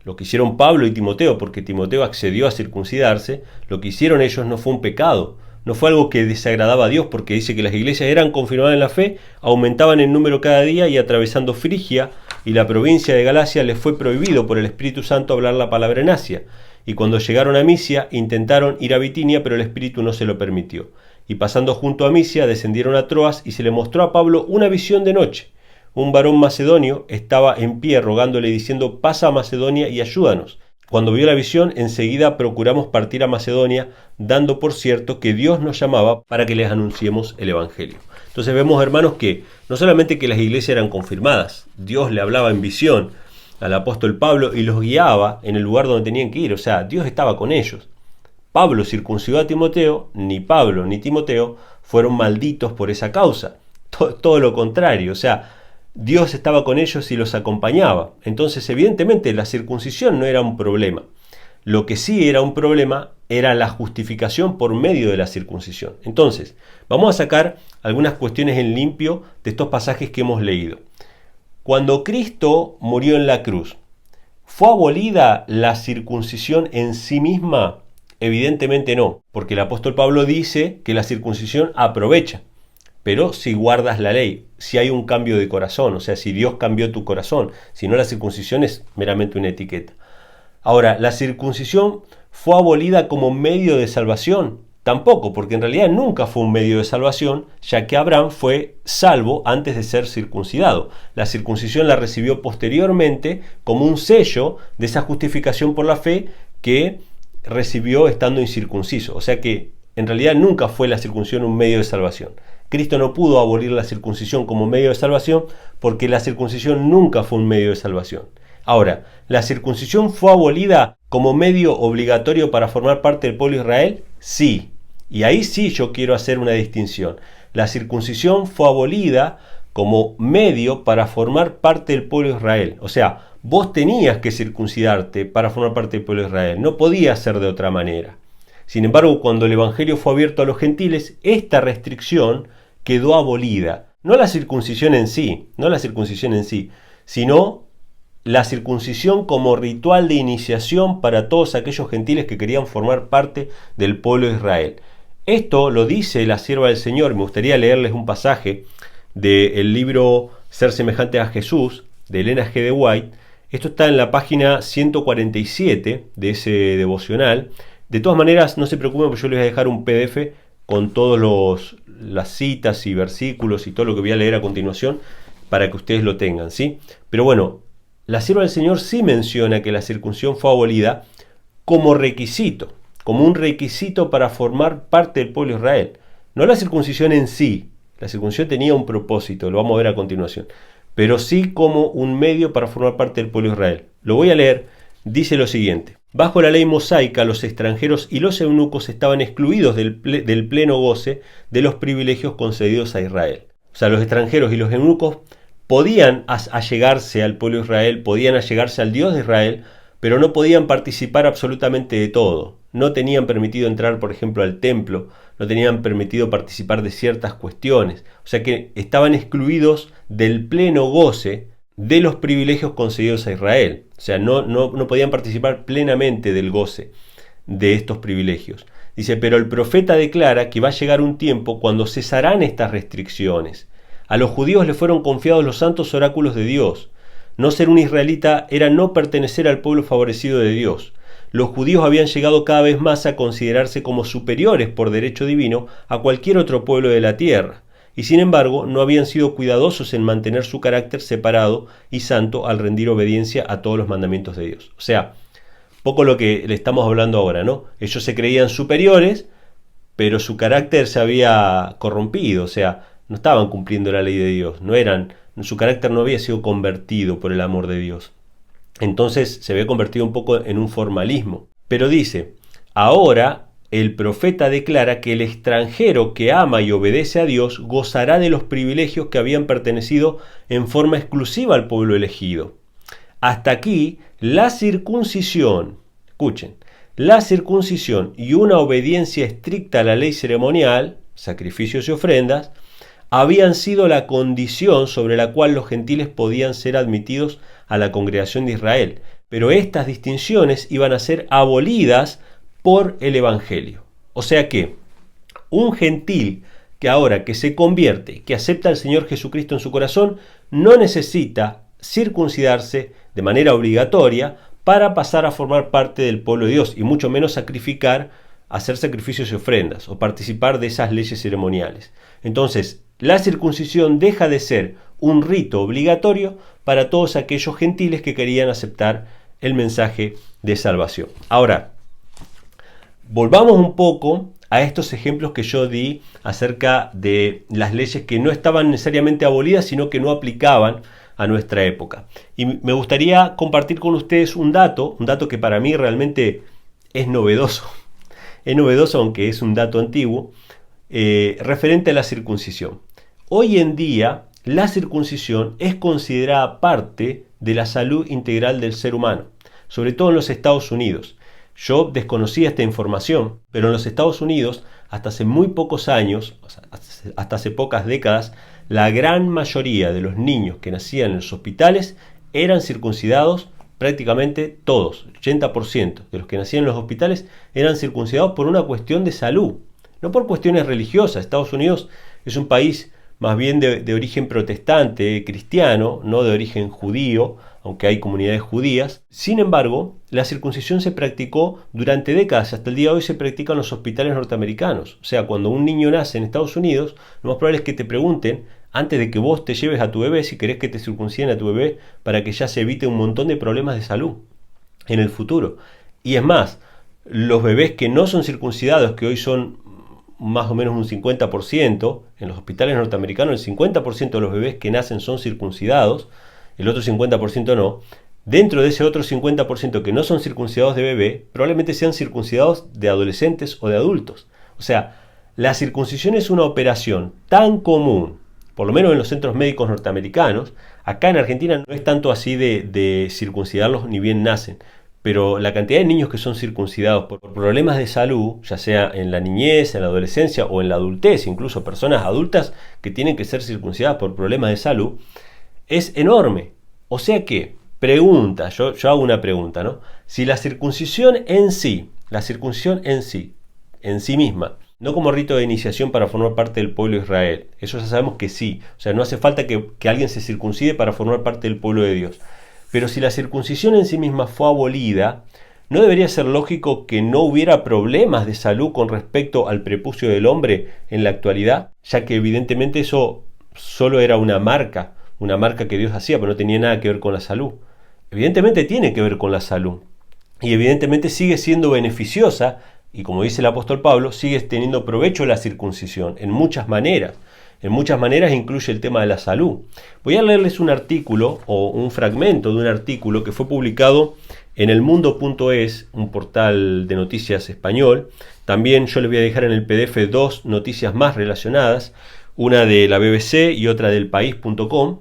Lo que hicieron Pablo y Timoteo, porque Timoteo accedió a circuncidarse, lo que hicieron ellos no fue un pecado. No fue algo que desagradaba a Dios, porque dice que las iglesias eran confirmadas en la fe, aumentaban en número cada día, y atravesando Frigia y la provincia de Galacia les fue prohibido por el Espíritu Santo hablar la palabra en Asia. Y cuando llegaron a Misia intentaron ir a Bitinia, pero el Espíritu no se lo permitió. Y pasando junto a Misia descendieron a Troas, y se le mostró a Pablo una visión de noche. Un varón macedonio estaba en pie rogándole diciendo: pasa a Macedonia y ayúdanos. Cuando vio la visión, enseguida procuramos partir a Macedonia, dando por cierto que Dios nos llamaba para que les anunciemos el Evangelio. Entonces vemos, hermanos, que no solamente que las iglesias eran confirmadas, Dios le hablaba en visión al apóstol Pablo y los guiaba en el lugar donde tenían que ir. O sea, Dios estaba con ellos. Pablo circuncidó a Timoteo, ni Pablo ni Timoteo fueron malditos por esa causa. Todo lo contrario, o sea, Dios estaba con ellos y los acompañaba. Entonces, evidentemente, la circuncisión no era un problema. Lo que sí era un problema era la justificación por medio de la circuncisión. Entonces, vamos a sacar algunas cuestiones en limpio de estos pasajes que hemos leído. Cuando Cristo murió en la cruz, ¿fue abolida la circuncisión en sí misma? Evidentemente no, porque el apóstol Pablo dice que la circuncisión aprovecha. Pero si guardas la ley, si hay un cambio de corazón, o sea, si Dios cambió tu corazón, si no, la circuncisión es meramente una etiqueta. Ahora, ¿la circuncisión fue abolida como medio de salvación? Tampoco, porque en realidad nunca fue un medio de salvación, ya que Abraham fue salvo antes de ser circuncidado. La circuncisión la recibió posteriormente como un sello de esa justificación por la fe que recibió estando incircunciso. O sea que en realidad nunca fue la circuncisión un medio de salvación. Cristo no pudo abolir la circuncisión como medio de salvación porque la circuncisión nunca fue un medio de salvación. Ahora, ¿la circuncisión fue abolida como medio obligatorio para formar parte del pueblo de Israel? Sí. Y ahí sí yo quiero hacer una distinción. La circuncisión fue abolida como medio para formar parte del pueblo de Israel. O sea, vos tenías que circuncidarte para formar parte del pueblo de Israel. No podía ser de otra manera. Sin embargo, cuando el Evangelio fue abierto a los gentiles, esta restricción quedó abolida. No la circuncisión en sí, sino la circuncisión como ritual de iniciación para todos aquellos gentiles que querían formar parte del pueblo de Israel. Esto lo dice la sierva del Señor. Me gustaría leerles un pasaje del libro Ser semejante a Jesús, de Elena G. de White. Esto está en la página 147 de ese devocional. De todas maneras, no se preocupen, porque yo les voy a dejar un PDF con todas las citas y versículos y todo lo que voy a leer a continuación para que ustedes lo tengan, ¿sí? Pero bueno, la sierva del Señor sí menciona que la circuncisión fue abolida como requisito, como un requisito para formar parte del pueblo de Israel. No la circuncisión en sí, la circuncisión tenía un propósito, lo vamos a ver a continuación, pero sí como un medio para formar parte del pueblo de Israel. Lo voy a leer, dice lo siguiente: bajo la ley mosaica, los extranjeros y los eunucos estaban excluidos del pleno goce de los privilegios concedidos a Israel. O sea, los extranjeros y los eunucos podían allegarse al pueblo de Israel, podían allegarse al Dios de Israel, pero no podían participar absolutamente de todo. No tenían permitido entrar, por ejemplo, al templo, no tenían permitido participar de ciertas cuestiones. O sea que estaban excluidos del pleno goce de los privilegios concedidos a Israel. O sea, no podían participar plenamente del goce de estos privilegios. Dice, pero el profeta declara que va a llegar un tiempo cuando cesarán estas restricciones. A los judíos les fueron confiados los santos oráculos de Dios. No ser un israelita era no pertenecer al pueblo favorecido de Dios. Los judíos habían llegado cada vez más a considerarse como superiores por derecho divino a cualquier otro pueblo de la tierra. Y sin embargo no habían sido cuidadosos en mantener su carácter separado y santo al rendir obediencia a todos los mandamientos de Dios. O sea, poco lo que le estamos hablando ahora, ¿no? Ellos se creían superiores, pero su carácter se había corrompido, o sea, no estaban cumpliendo la ley de Dios, su carácter no había sido convertido por el amor de Dios. Entonces se había convertido un poco en un formalismo. Pero dice, ahora el profeta declara que el extranjero que ama y obedece a Dios gozará de los privilegios que habían pertenecido en forma exclusiva al pueblo elegido. Hasta aquí, la circuncisión, escuchen, la circuncisión y una obediencia estricta a la ley ceremonial, sacrificios y ofrendas, habían sido la condición sobre la cual los gentiles podían ser admitidos a la congregación de Israel. Pero estas distinciones iban a ser abolidas por el Evangelio. O sea que un gentil que ahora que se convierte, que acepta al Señor Jesucristo en su corazón, no necesita circuncidarse de manera obligatoria para pasar a formar parte del pueblo de Dios, y mucho menos hacer sacrificios y ofrendas o participar de esas leyes ceremoniales. Entonces, la circuncisión deja de ser un rito obligatorio para todos aquellos gentiles que querían aceptar el mensaje de salvación. Ahora, volvamos un poco a estos ejemplos que yo di acerca de las leyes que no estaban necesariamente abolidas, sino que no aplicaban a nuestra época. Y me gustaría compartir con ustedes un dato que para mí realmente es novedoso. Es novedoso, aunque es un dato antiguo, referente a la circuncisión. Hoy en día, la circuncisión es considerada parte de la salud integral del ser humano, sobre todo en los Estados Unidos. Yo desconocía esta información, pero en los Estados Unidos, hasta hace muy pocos años, hasta hace pocas décadas, la gran mayoría de los niños que nacían en los hospitales eran circuncidados, prácticamente todos, 80% de los que nacían en los hospitales eran circuncidados por una cuestión de salud, no por cuestiones religiosas. Estados Unidos es un país más bien de origen protestante, cristiano, no de origen judío, aunque hay comunidades judías. Sin embargo, la circuncisión se practicó durante décadas, hasta el día de hoy se practica en los hospitales norteamericanos. O sea, cuando un niño nace en Estados Unidos, lo más probable es que te pregunten, antes de que vos te lleves a tu bebé, si querés que te circunciden a tu bebé, para que ya se evite un montón de problemas de salud en el futuro. Y es más, los bebés que no son circuncidados, que hoy son más o menos un 50%, en los hospitales norteamericanos el 50% de los bebés que nacen son circuncidados, el otro 50% no. Dentro de ese otro 50% que no son circuncidados de bebé, probablemente sean circuncidados de adolescentes o de adultos. O sea, la circuncisión es una operación tan común, por lo menos en los centros médicos norteamericanos. Acá en Argentina no es tanto así de circuncidarlos ni bien nacen, pero la cantidad de niños que son circuncidados por problemas de salud, ya sea en la niñez, en la adolescencia o en la adultez, incluso personas adultas que tienen que ser circuncidadas por problemas de salud, es enorme. O sea que, yo hago una pregunta, ¿no? Si la circuncisión en sí misma, no como rito de iniciación para formar parte del pueblo de Israel, eso ya sabemos que sí, o sea, no hace falta que alguien se circuncide para formar parte del pueblo de Dios. Pero si la circuncisión en sí misma fue abolida, ¿no debería ser lógico que no hubiera problemas de salud con respecto al prepucio del hombre en la actualidad? Ya que evidentemente eso solo era una marca que Dios hacía, pero no tenía nada que ver con la salud. Evidentemente tiene que ver con la salud. Y evidentemente sigue siendo beneficiosa, y como dice el apóstol Pablo, sigue teniendo provecho la circuncisión en muchas maneras. En muchas maneras incluye el tema de la salud. Voy a leerles un artículo o un fragmento de un artículo que fue publicado en elmundo.es, un portal de noticias español. También yo les voy a dejar en el PDF dos noticias más relacionadas, una de la BBC y otra del país.com,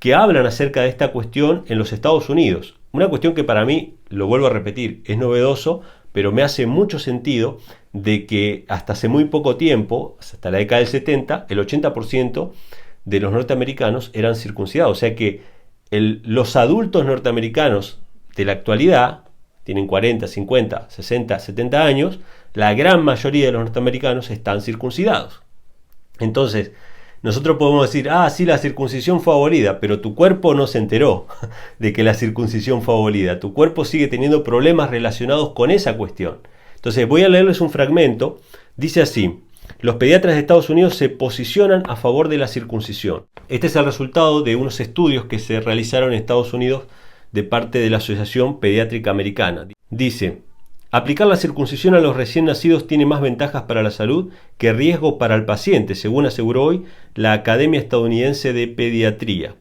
que hablan acerca de esta cuestión en los Estados Unidos. Una cuestión que para mí, lo vuelvo a repetir, es novedoso, pero me hace mucho sentido de que hasta hace muy poco tiempo, hasta la década del 70, el 80% de los norteamericanos eran circuncidados. O sea que los adultos norteamericanos de la actualidad, tienen 40, 50, 60, 70 años, la gran mayoría de los norteamericanos están circuncidados. Entonces, nosotros podemos decir, sí, la circuncisión fue abolida, pero tu cuerpo no se enteró de que la circuncisión fue abolida. Tu cuerpo sigue teniendo problemas relacionados con esa cuestión. Entonces, voy a leerles un fragmento. Dice así: los pediatras de Estados Unidos se posicionan a favor de la circuncisión. Este es el resultado de unos estudios que se realizaron en Estados Unidos de parte de la Asociación Pediátrica Americana. Dice: aplicar la circuncisión a los recién nacidos tiene más ventajas para la salud que riesgo para el paciente, según aseguró hoy la Academia Estadounidense de Pediatría.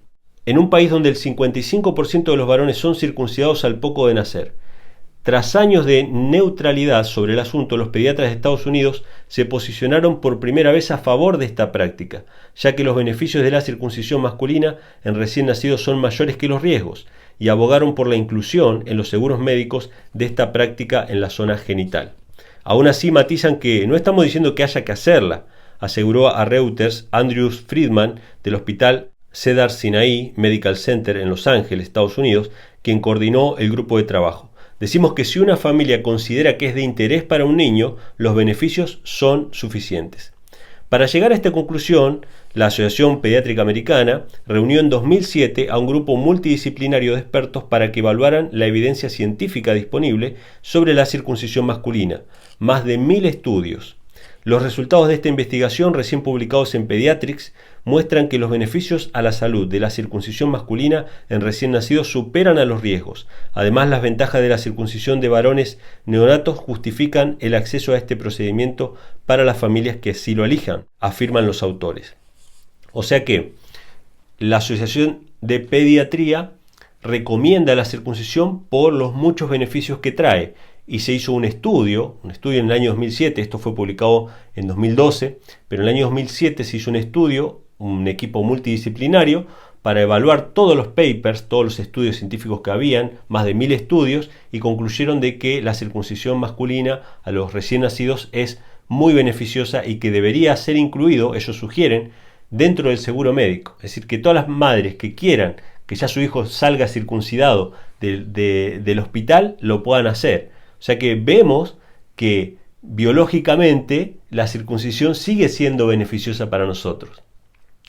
En un país donde el 55% de los varones son circuncidados al poco de nacer. Tras años de neutralidad sobre el asunto, los pediatras de Estados Unidos se posicionaron por primera vez a favor de esta práctica, ya que los beneficios de la circuncisión masculina en recién nacidos son mayores que los riesgos, y abogaron por la inclusión en los seguros médicos de esta práctica en la zona genital. Aún así matizan que no estamos diciendo que haya que hacerla, aseguró a Reuters Andrew Friedman del Hospital Cedar Sinai Medical Center en Los Ángeles, Estados Unidos, quien coordinó el grupo de trabajo. Decimos que si una familia considera que es de interés para un niño, los beneficios son suficientes. Para llegar a esta conclusión, la Asociación Pediátrica Americana reunió en 2007 a un grupo multidisciplinario de expertos para que evaluaran la evidencia científica disponible sobre la circuncisión masculina, más de 1000 estudios. Los resultados de esta investigación, recién publicados en Pediatrics, muestran que los beneficios a la salud de la circuncisión masculina en recién nacidos superan a los riesgos. Además, las ventajas de la circuncisión de varones neonatos justifican el acceso a este procedimiento para las familias que así lo elijan, afirman los autores. O sea que la Asociación de Pediatría recomienda la circuncisión por los muchos beneficios que trae. Y se hizo un estudio en el año 2007, esto fue publicado en 2012, pero en el año 2007 se hizo un estudio, un equipo multidisciplinario, para evaluar todos los papers, todos los estudios científicos que habían, más de 1000 estudios, y concluyeron de que la circuncisión masculina a los recién nacidos es muy beneficiosa y que debería ser incluido, ellos sugieren, dentro del seguro médico. Es decir, que todas las madres que quieran que ya su hijo salga circuncidado del hospital, lo puedan hacer. O sea que vemos que biológicamente la circuncisión sigue siendo beneficiosa para nosotros,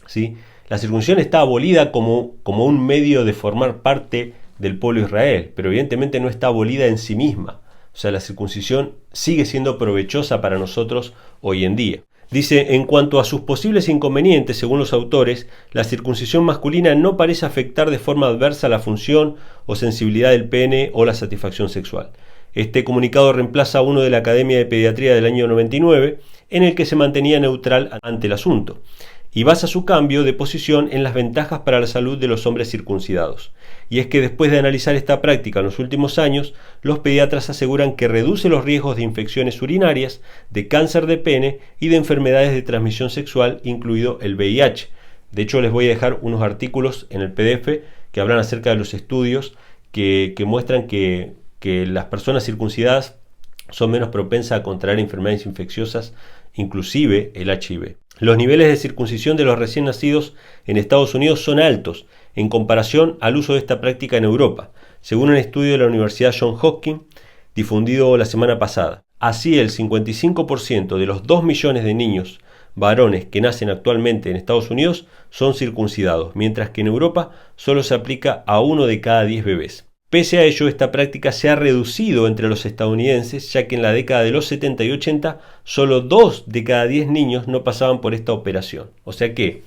¿sí? La circuncisión está abolida como un medio de formar parte del pueblo de Israel, pero evidentemente no está abolida en sí misma. O sea, la circuncisión sigue siendo provechosa para nosotros hoy en día. Dice, en cuanto a sus posibles inconvenientes, según los autores, la circuncisión masculina no parece afectar de forma adversa la función o sensibilidad del pene o la satisfacción sexual. Este comunicado reemplaza a uno de la Academia de Pediatría del año 99, en el que se mantenía neutral ante el asunto, y basa su cambio de posición en las ventajas para la salud de los hombres circuncidados. Y es que después de analizar esta práctica en los últimos años, los pediatras aseguran que reduce los riesgos de infecciones urinarias, de cáncer de pene y de enfermedades de transmisión sexual, incluido el VIH. De hecho, les voy a dejar unos artículos en el PDF que hablan acerca de los estudios que muestran que las personas circuncidadas son menos propensas a contraer enfermedades infecciosas, inclusive el HIV. Los niveles de circuncisión de los recién nacidos en Estados Unidos son altos en comparación al uso de esta práctica en Europa, según un estudio de la Universidad Johns Hopkins difundido la semana pasada. Así, el 55% de los 2 millones de niños varones que nacen actualmente en Estados Unidos son circuncidados, mientras que en Europa solo se aplica a 1 de cada 10 bebés. Pese a ello, esta práctica se ha reducido entre los estadounidenses, ya que en la década de los 70 y 80 solo 2 de cada 10 niños no pasaban por esta operación. O sea que,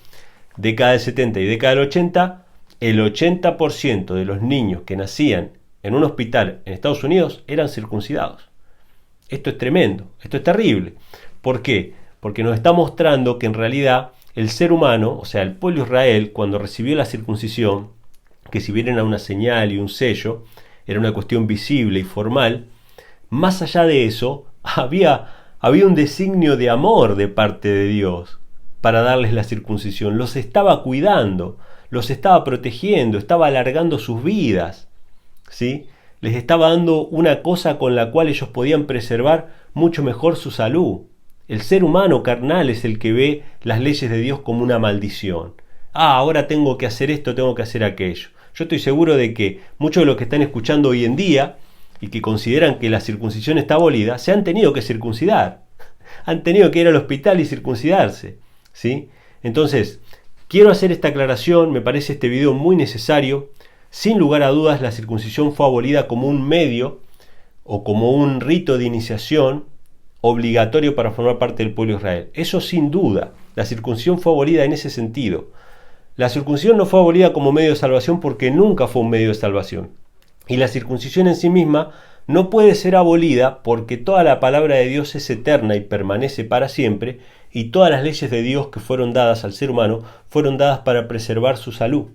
década del 70 y década del 80, el 80% de los niños que nacían en un hospital en Estados Unidos eran circuncidados. Esto es tremendo, esto es terrible. ¿Por qué? Porque nos está mostrando que en realidad el ser humano, o sea, el pueblo de Israel, cuando recibió la circuncisión, que si bien era una señal y un sello, era una cuestión visible y formal, más allá de eso, había un designio de amor de parte de Dios para darles la circuncisión. Los estaba cuidando, los estaba protegiendo, estaba alargando sus vidas, ¿sí? Les estaba dando una cosa con la cual ellos podían preservar mucho mejor su salud. El ser humano carnal es el que ve las leyes de Dios como una maldición. Ahora tengo que hacer esto, tengo que hacer aquello. Yo estoy seguro de que muchos de los que están escuchando hoy en día y que consideran que la circuncisión está abolida, se han tenido que circuncidar. Han tenido que ir al hospital y circuncidarse, ¿sí? Entonces, quiero hacer esta aclaración, me parece este video muy necesario. Sin lugar a dudas, la circuncisión fue abolida como un medio o como un rito de iniciación obligatorio para formar parte del pueblo de Israel. Eso sin duda, la circuncisión fue abolida en ese sentido. La circuncisión no fue abolida como medio de salvación porque nunca fue un medio de salvación. Y la circuncisión en sí misma no puede ser abolida porque toda la palabra de Dios es eterna y permanece para siempre, y todas las leyes de Dios que fueron dadas al ser humano fueron dadas para preservar su salud.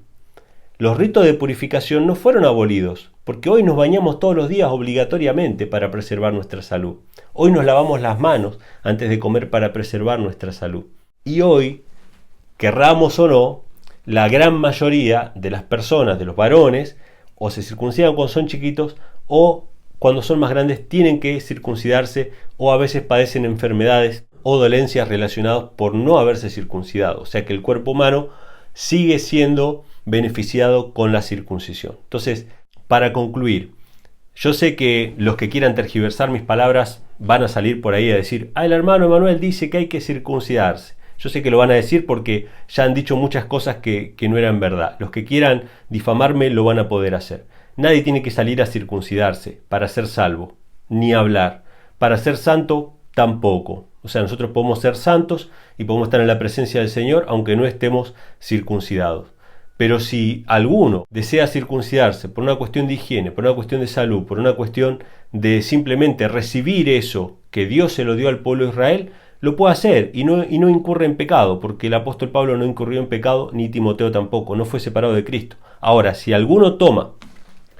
Los ritos de purificación no fueron abolidos, porque hoy nos bañamos todos los días obligatoriamente para preservar nuestra salud. Hoy nos lavamos las manos antes de comer para preservar nuestra salud. Y hoy, querramos o no, la gran mayoría de las personas, de los varones, o se circuncidan cuando son chiquitos o cuando son más grandes tienen que circuncidarse, o a veces padecen enfermedades o dolencias relacionadas por no haberse circuncidado. O sea que el cuerpo humano sigue siendo beneficiado con la circuncisión. Entonces, para concluir, yo sé que los que quieran tergiversar mis palabras van a salir por ahí a decir, el hermano Emanuel dice que hay que circuncidarse. Yo sé que lo van a decir porque ya han dicho muchas cosas que no eran verdad. Los que quieran difamarme lo van a poder hacer. Nadie tiene que salir a circuncidarse para ser salvo, ni hablar. Para ser santo, tampoco. O sea, nosotros podemos ser santos y podemos estar en la presencia del Señor aunque no estemos circuncidados. Pero si alguno desea circuncidarse por una cuestión de higiene, por una cuestión de salud, por una cuestión de simplemente recibir eso que Dios se lo dio al pueblo de Israel, lo puede hacer y no incurre en pecado, porque el apóstol Pablo no incurrió en pecado, ni Timoteo tampoco, no fue separado de Cristo. Ahora, si alguno toma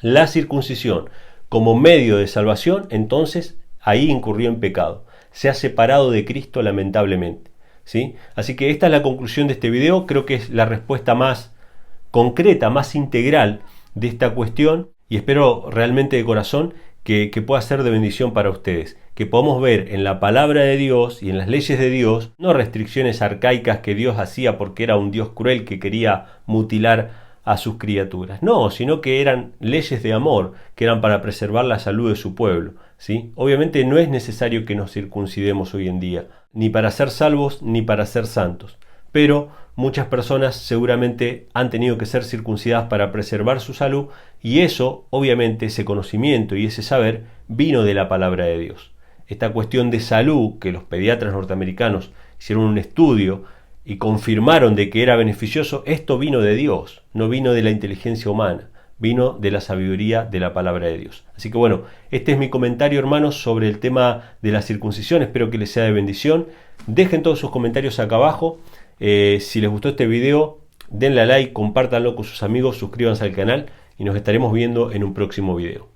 la circuncisión como medio de salvación, entonces ahí incurrió en pecado. Se ha separado de Cristo lamentablemente. ¿Sí? Así que esta es la conclusión de este video. Creo que es la respuesta más concreta, más integral de esta cuestión, y espero realmente de corazón que pueda ser de bendición para ustedes, que podamos ver en la palabra de Dios y en las leyes de Dios no restricciones arcaicas que Dios hacía porque era un Dios cruel que quería mutilar a sus criaturas, no, sino que eran leyes de amor, que eran para preservar la salud de su pueblo, ¿sí? Obviamente no es necesario que nos circuncidemos hoy en día, ni para ser salvos ni para ser santos, pero muchas personas seguramente han tenido que ser circuncidadas para preservar su salud, y eso, obviamente, ese conocimiento y ese saber vino de la palabra de Dios. Esta cuestión de salud, que los pediatras norteamericanos hicieron un estudio y confirmaron de que era beneficioso, esto vino de Dios, no vino de la inteligencia humana, vino de la sabiduría de la palabra de Dios. Así que bueno, este es mi comentario, hermanos, sobre el tema de la circuncisión. Espero que les sea de bendición. Dejen todos sus comentarios acá abajo. Si les gustó este video, denle a like, compártanlo con sus amigos, suscríbanse al canal y nos estaremos viendo en un próximo video.